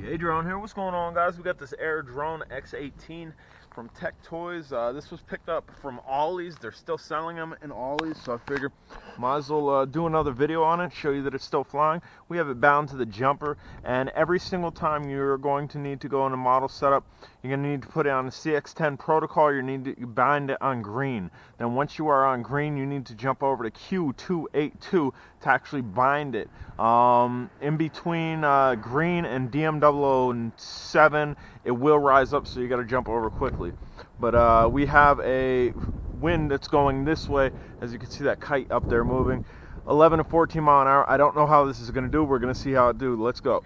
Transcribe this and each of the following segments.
Aerodrone here. What's going on, guys? We got this Aerodrone X18 from Toyz. This was picked up from Ollies. They're still selling them in Ollies, so I figured might as well do another video on it, show you that it's still flying. We have it bound to the jumper, and every single time you're going to need to go in a model setup, you're going to need to put it on the CX10 protocol. You need to bind it on green. Then once you are on green, you need to jump over to Q282 to actually bind it. In between green and DM007, it will rise up, so you got to jump over quickly. But we have a wind that's going this way. As you can see, that kite up there moving 11 to 14 mile an hour. I don't know how this is going to do. We're going to see how it do. Let's go.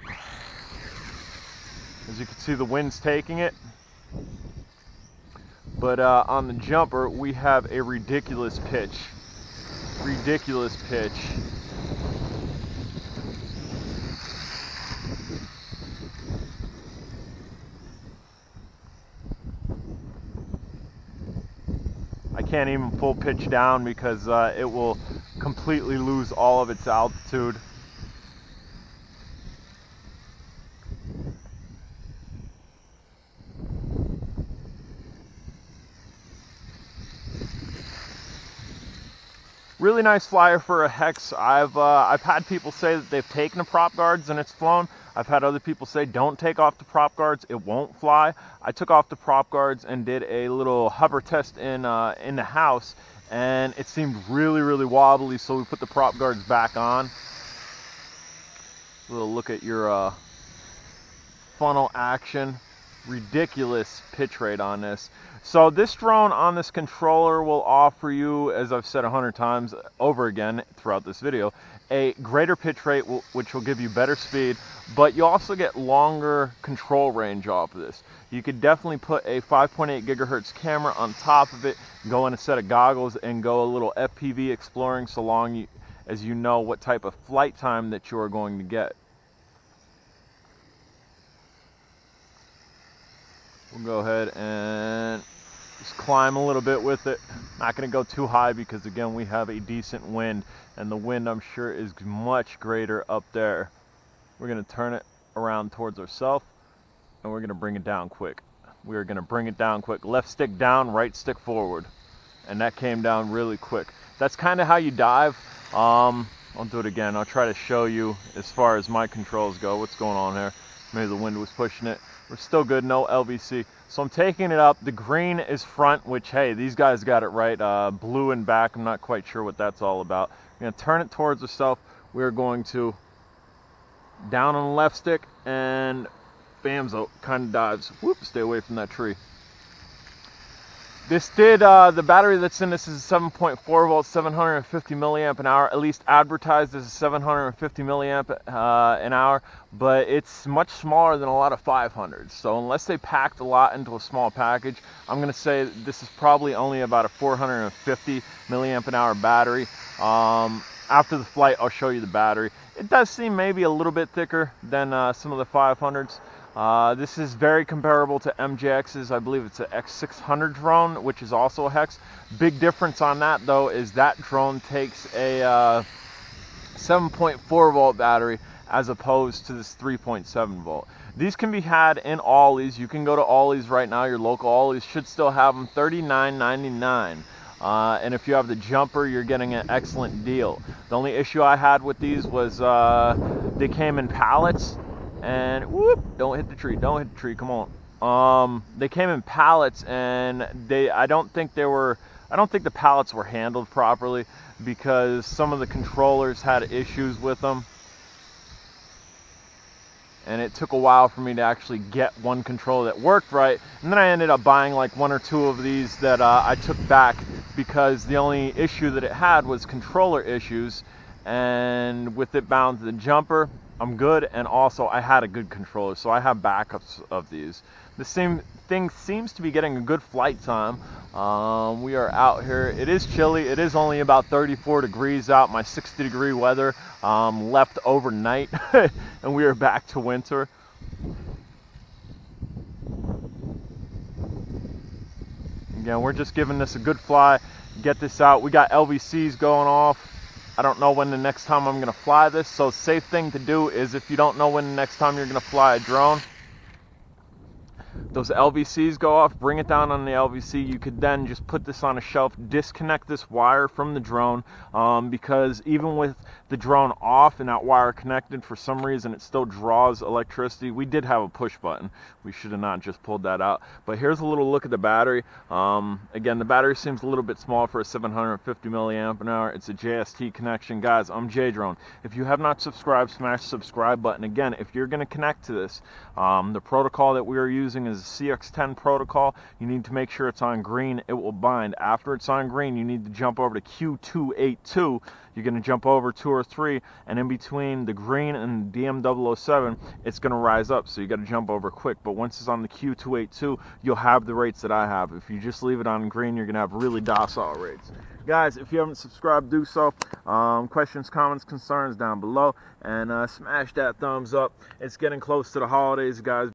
As you can see, the wind's taking it. But on the jumper, we have a ridiculous pitch. Ridiculous pitch. I can't even full pitch down because it will completely lose all of its altitude. Really nice flyer for a hex. I've had people say that they've taken the prop guards and it's flown. I've had other people say don't take off the prop guards, it won't fly. I took off the prop guards and did a little hover test in the house, and it seemed really wobbly, so we put the prop guards back on. A little look at your funnel action. Ridiculous pitch rate on this. So this drone on this controller will offer you, as I've said 100 times over again throughout this video, a greater pitch rate which will give you better speed, but you also get longer control range off of this. You could definitely put a 5.8 gigahertz camera on top of it, go in a set of goggles and go a little FPV exploring so long as you know what type of flight time that you are going to get. We'll go ahead and just climb a little bit with it. Not going to go too high because, again, we have a decent wind, and the wind, I'm sure, is much greater up there. We're going to turn it around towards ourselves, and we're going to bring it down quick. We're going to bring it down quick. Left stick down, right stick forward. And that came down really quick. That's kind of how you dive. I'll do it again. I'll try to show you as far as my controls go. What's going on here? Maybe the wind was pushing it. We're still good, no LVC. So I'm taking it up. The green is front, which, hey, these guys got it right. Blue and back, I'm not quite sure what that's all about. I'm going to turn it towards ourselves. We're going to down on the left stick, and bamzo, kind of dives. Whoop, stay away from that tree. This did, the battery that's in this is a 7.4 volt, 750 milliamp an hour, at least advertised as a 750 milliamp an hour, but it's much smaller than a lot of 500s. So unless they packed a lot into a small package, I'm going to say this is probably only about a 450 milliamp an hour battery. After the flight, I'll show you the battery. It does seem maybe a little bit thicker than some of the 500s. This is very comparable to MJX's. I believe it's an X600 drone, which is also a hex. Big difference on that, though, is that drone takes a 7.4 volt battery as opposed to this 3.7 volt. These can be had in Ollies. You can go to Ollies right now. Your local Ollies should still have them, $39.99. And if you have the jumper, you're getting an excellent deal. The only issue I had with these was they came in pallets. And whoop, don't hit the tree, don't hit the tree, come on. They came in pallets, and I don't think the pallets were handled properly because some of the controllers had issues with them. And it took a while for me to actually get one controller that worked right. And then I ended up buying like one or two of these that I took back because the only issue that it had was controller issues. And with it bound to the jumper, I'm good, and also I had a good controller, so I have backups of these. The same thing seems to be getting a good flight time. We are out here. It is chilly. It is only about 34 degrees out. My 60-degree weather left overnight, and we are back to winter. Again, we're just giving this a good fly. Get this out. We got LVCs going off. I don't know when the next time I'm going to fly this, so safe thing to do is if you don't know when the next time you're going to fly a drone, those LVCs go off, bring it down on the LVC. You could then just put this on a shelf, disconnect this wire from the drone, because even with the drone off and that wire connected, for some reason it still draws electricity. We did have a push button. We should have not just pulled that out. But here's a little look at the battery. Again, the battery seems a little bit small for a 750 milliamp an hour. It's a JST connection. Guys, I'm J-Drone. If you have not subscribed, smash the subscribe button. Again, if you're going to connect to this, the protocol that we are using is a CX10 protocol. You need to make sure it's on green. It will bind. After it's on green, you need to jump over to Q282. You're going to jump over 2 or 3, and in between the green and the DM007, it's going to rise up, so you got to jump over quick. But once it's on the Q282, you'll have the rates that I have. If you just leave it on green, you're going to have really docile rates. Guys, if you haven't subscribed, do so. Questions, comments, concerns down below, and smash that thumbs up. It's getting close to the holidays, guys.